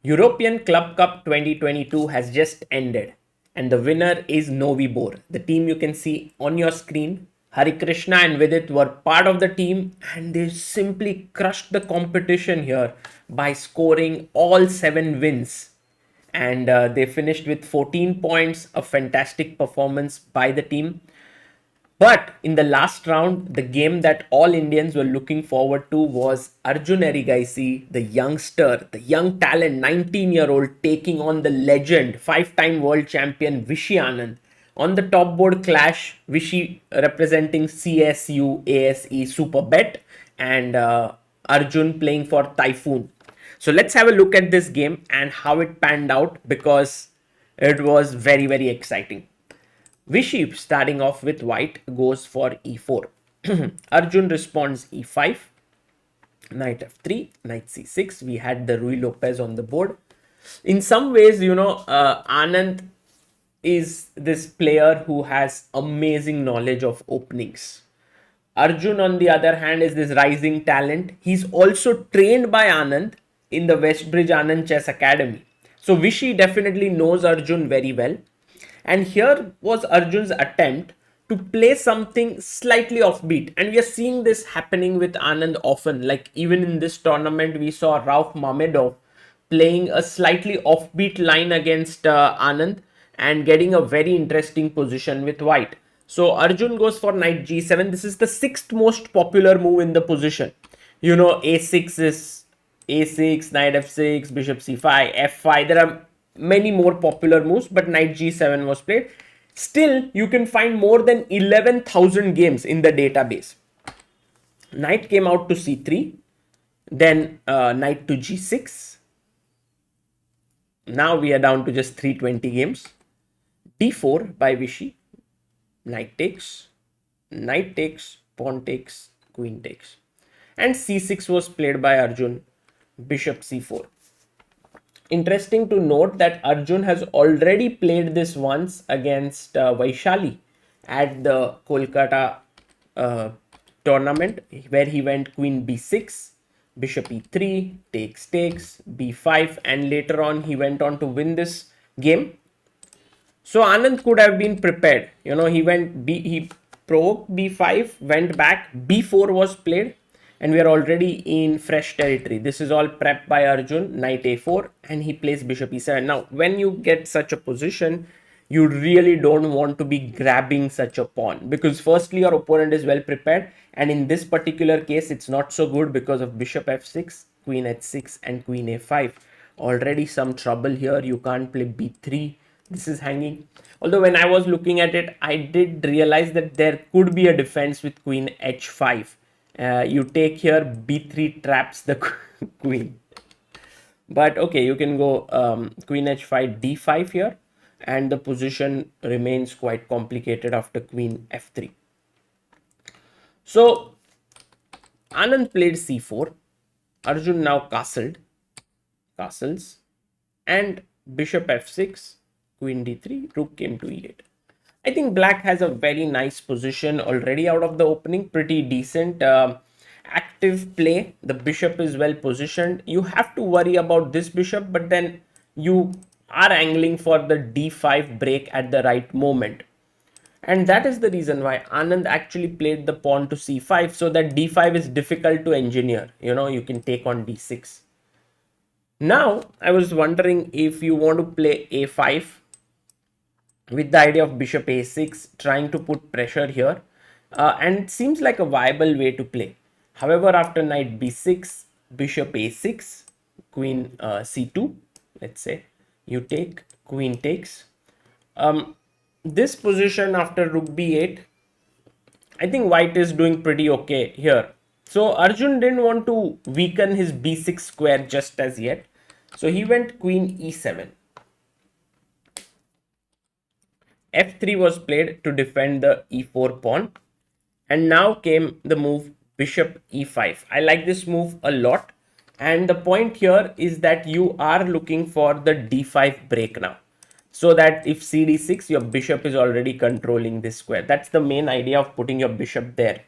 European Club Cup 2022 has just ended, and the winner is Novi Bor. The team you can see on your screen, Hari Krishna and Vidit were part of the team, and they simply crushed the competition here by scoring all 7 wins. And they finished with 14 points, a fantastic performance by the team. But in the last round, the game that all Indians were looking forward to was Arjun Erigaisi, the youngster, the young talent, 19-year-old, taking on the legend, 5-time world champion Vishy Anand. On the top board clash, Vishy representing CSU ASE Super Bet and Arjun playing for Typhoon. So let's have a look at this game and how it panned out because it was very, very exciting. Vishy, starting off with white, goes for e4. Arjun responds e5, knight f3, knight c6. We had the Rui Lopez on the board. In some ways, Anand is this player who has amazing knowledge of openings. Arjun, on the other hand, is this rising talent. He's also trained by Anand in the Westbridge Anand Chess Academy. So Vishy definitely knows Arjun very well. And here was Arjun's attempt to play something slightly offbeat. And we are seeing this happening with Anand often. Like even in this tournament, we saw Rauf Mamedov playing a slightly offbeat line against Anand and getting a very interesting position with white. So Arjun goes for knight g7. This is the sixth most popular move in the position. You know, a6 is a6, knight f6, bishop c5, f5. There are many more popular moves, but knight g7 was played. Still, you can find more than 11,000 games in the database. Knight came out to c3, then knight to g6. Now we are down to just 320 games. d4 by Vishy. Knight takes, pawn takes, queen takes. And c6 was played by Arjun, bishop c4. Interesting to note that Arjun has already played this once against Vaishali at the Kolkata tournament, where he went queen b6, bishop e3, takes, b5, and later on he went on to win this game. So Anand could have been prepared. You know, he provoked b5, went back, b4 was played, and we are already in fresh territory. This is all prepped by Arjun, knight a4, and he plays bishop e7. Now, when you get such a position, you really don't want to be grabbing such a pawn because firstly, your opponent is well prepared, and in this particular case, it's not so good because of bishop f6, queen h6, and queen a5. Already some trouble here. You can't play b3. This is hanging. Although when I was looking at it, I did realize that there could be a defense with queen h5. You take here, b3 traps the queen. But okay, you can go queen h5, d5 here. And the position remains quite complicated after queen f3. So Anand played c4. Arjun now castles, and bishop f6, queen d3, rook came to e8. I think black has a very nice position already out of the opening, pretty decent. Active play, the bishop is well positioned. You have to worry about this bishop, but then you are angling for the d5 break at the right moment. And that is the reason why Anand actually played the pawn to c5, so that d5 is difficult to engineer. You know, you can take on d6. Now, I was wondering if you want to play a5 with the idea of bishop a6, trying to put pressure here. And it seems like a viable way to play. However, after knight b6, bishop a6, queen c2, let's say, you take, queen takes. This position after rook b8, I think white is doing pretty okay here. So Arjun didn't want to weaken his b6 square just as yet. So he went queen e7. f3 was played to defend the e4 pawn. And now came the move bishop e5. I like this move a lot. And the point here is that you are looking for the d5 break now. So that if cd6, your bishop is already controlling this square. That's the main idea of putting your bishop there.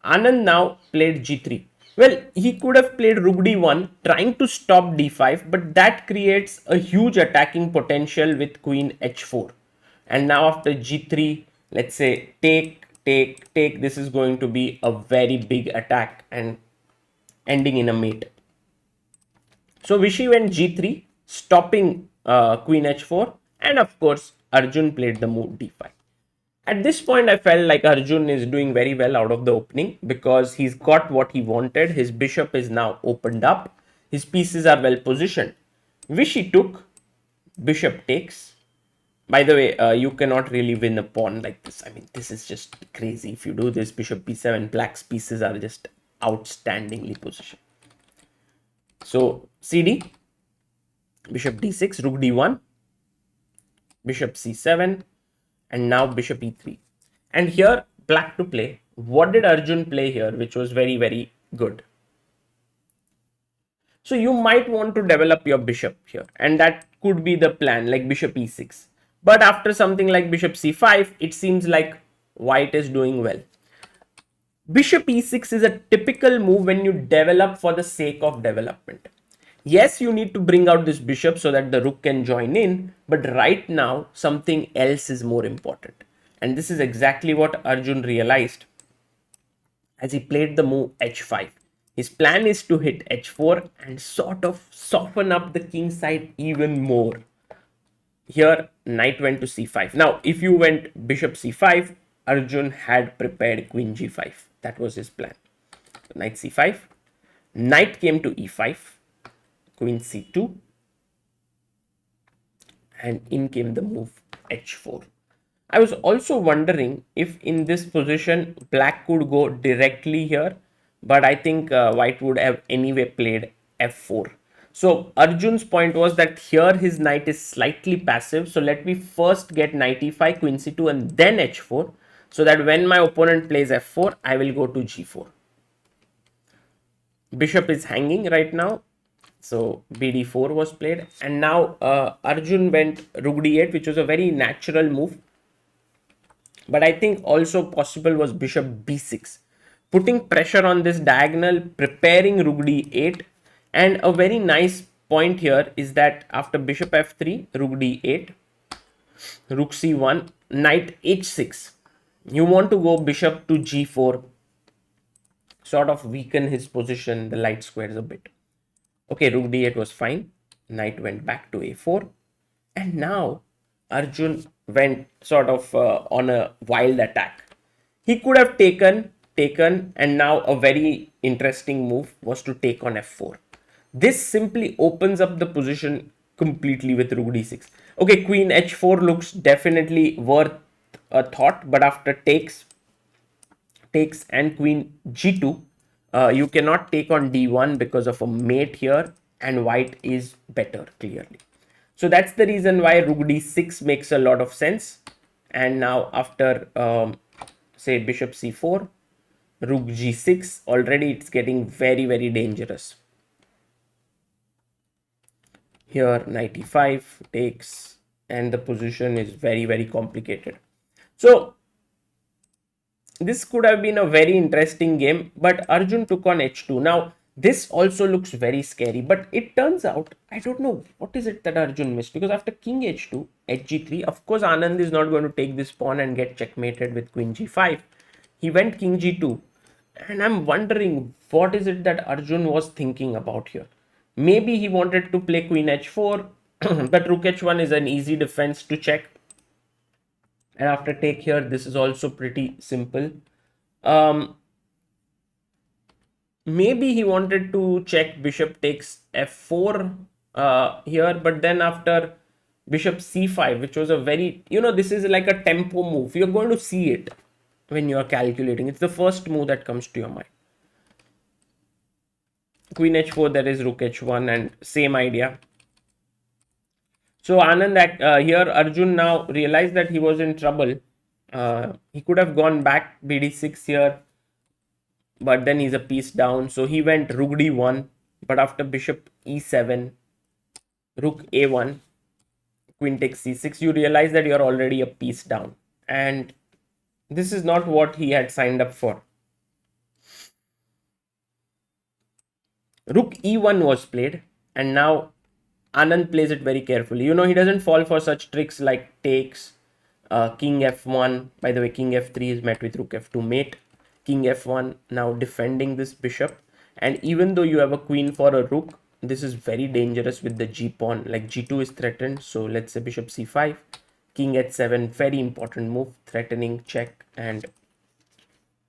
Anand now played g3. Well, he could have played rook d1 trying to stop d5, but that creates a huge attacking potential with queen h4. And now after g3, let's say take, this is going to be a very big attack and ending in a mate. So Vishy went g3, stopping queen h4, and of course Arjun played the move d5. At this point, I felt like Arjun is doing very well out of the opening because he's got what he wanted. His bishop is now opened up. His pieces are well positioned. Vishy took, bishop takes. By the way, you cannot really win a pawn like this. I mean, this is just crazy. If you do this, bishop b7, black's pieces are just outstandingly positioned. So, cd, bishop d6, rook d1, bishop c7, and now bishop e3. And here, black to play. What did Arjun play here, which was very, very good? So you might want to develop your bishop here, and that could be the plan, like bishop e6. But after something like bishop c5, it seems like white is doing well. Bishop e6 is a typical move when you develop for the sake of development. Yes, you need to bring out this bishop so that the rook can join in, but right now something else is more important. And this is exactly what Arjun realized as he played the move h5. His plan is to hit h4 and sort of soften up the king side even more. Here, knight went to c5. Now, if you went bishop c5, Arjun had prepared queen g5. That was his plan. Knight c5. Knight came to e5. Queen c2. And in came the move h4. I was also wondering if in this position black could go directly here, but I think white would have anyway played f4. So Arjun's point was that here his knight is slightly passive. So let me first get knight e5, queen c2 and then h4, so that when my opponent plays f4, I will go to g4. Bishop is hanging right now. So bd4 was played, and now Arjun went rook d8, which was a very natural move. But I think also possible was bishop b6, putting pressure on this diagonal, preparing rook d8. And a very nice point here is that after bishop f3, rook d8, rook c1, knight h6, you want to go bishop to g4, sort of weaken his position, the light squares a bit. Okay, rook d8 was fine. Knight went back to a4. And now Arjun went sort of on a wild attack. He could have taken, and now a very interesting move was to take on f4. This simply opens up the position completely with rook d6. Okay, queen h4 looks definitely worth a thought, but after takes and queen g2, you cannot take on d1 because of a mate here, and white is better clearly. So that's the reason why rook d6 makes a lot of sense. And now after say bishop c4, rook g6, already it's getting very, very dangerous. Here knight e5 takes, and the position is very, very complicated. So this could have been a very interesting game, but Arjun took on h2. Now, this also looks very scary, but it turns out, I don't know what is it that Arjun missed, because after king h2, hg3, of course, Anand is not going to take this pawn and get checkmated with queen g5. He went king g2, and I'm wondering what is it that Arjun was thinking about here. Maybe he wanted to play queen h4, but rook h1 is an easy defense to check. And after take here, this is also pretty simple. Maybe he wanted to check bishop takes f4 here, but then after bishop c5, which was a very, this is like a tempo move. You're going to see it when you're calculating. It's the first move that comes to your mind. Queen h4, there is rook h1, and same idea. So Anand, here Arjun now realized that he was in trouble. He could have gone back bd6 here, but then he's a piece down. So he went rook d1, but after bishop e7, rook a1, queen takes c6, you realize that you're already a piece down. And this is not what he had signed up for. Rook e1 was played, and now Anand plays it very carefully. He doesn't fall for such tricks like takes, king f1. By the way, king f3 is met with rook f2 mate, king f1. Now defending this bishop, and even though you have a queen for a rook, this is very dangerous with the g pawn. Like g2 is threatened, so let's say bishop c5, king h7, very important move, threatening check, and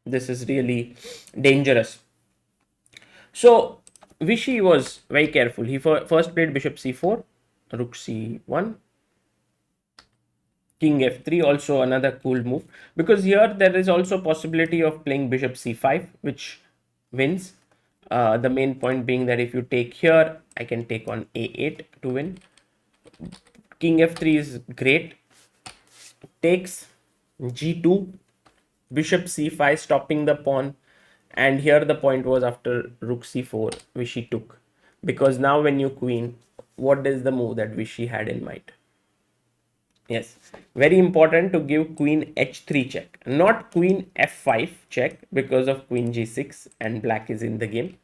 this is really dangerous. So Vishy was very careful. He first played bishop c4, rook c1, king f3, also another cool move, because here there is also possibility of playing bishop c5, which wins. The main point being that if you take here, I can take on a8 to win. King f3 is great. Takes g2, bishop c5, stopping the pawn. And here the point was after rook c4, Vishy took. Because now when you queen, what is the move that Vishy had in mind? Yes, very important to give queen h3 check, not queen f5 check because of queen g6 and black is in the game,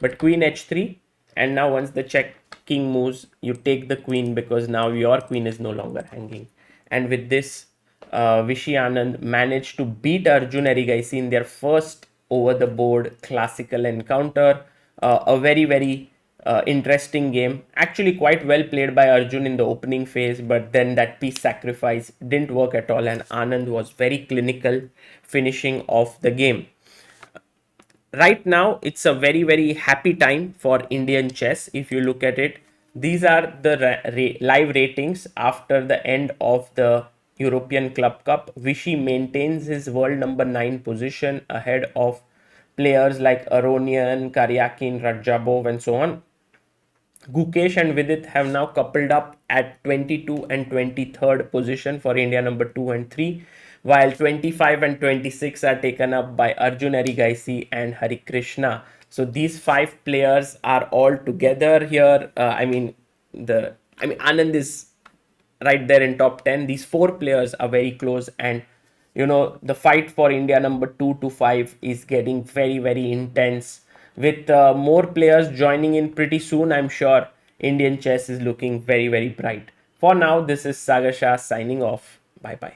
but queen h3. And now once the check king moves, you take the queen because now your queen is no longer hanging. And with this, Vishy Anand managed to beat Arjun Erigaisi in their first over the board classical encounter. A very, very interesting game. Actually, quite well played by Arjun in the opening phase, but then that piece sacrifice didn't work at all, and Anand was very clinical finishing off the game. Right now, it's a very, very happy time for Indian chess. If you look at it, these are the live ratings after the end of the European Club Cup. Vishy maintains his world number 9 position ahead of players like Aronian, Karyakin, Rajabov, and so on. Gukesh and Vidit have now coupled up at 22 and 23rd position for India number 2 and 3, while 25 and 26 are taken up by Arjun Erigaisi and Hari Krishna. So these five players are all together here. Anand is right there in top 10. These four players are very close, and the fight for India number 2 to 5 is getting very, very intense with more players joining in pretty soon. I'm sure Indian chess is looking very, very bright. For now, this is Sagar Shah signing off. Bye bye.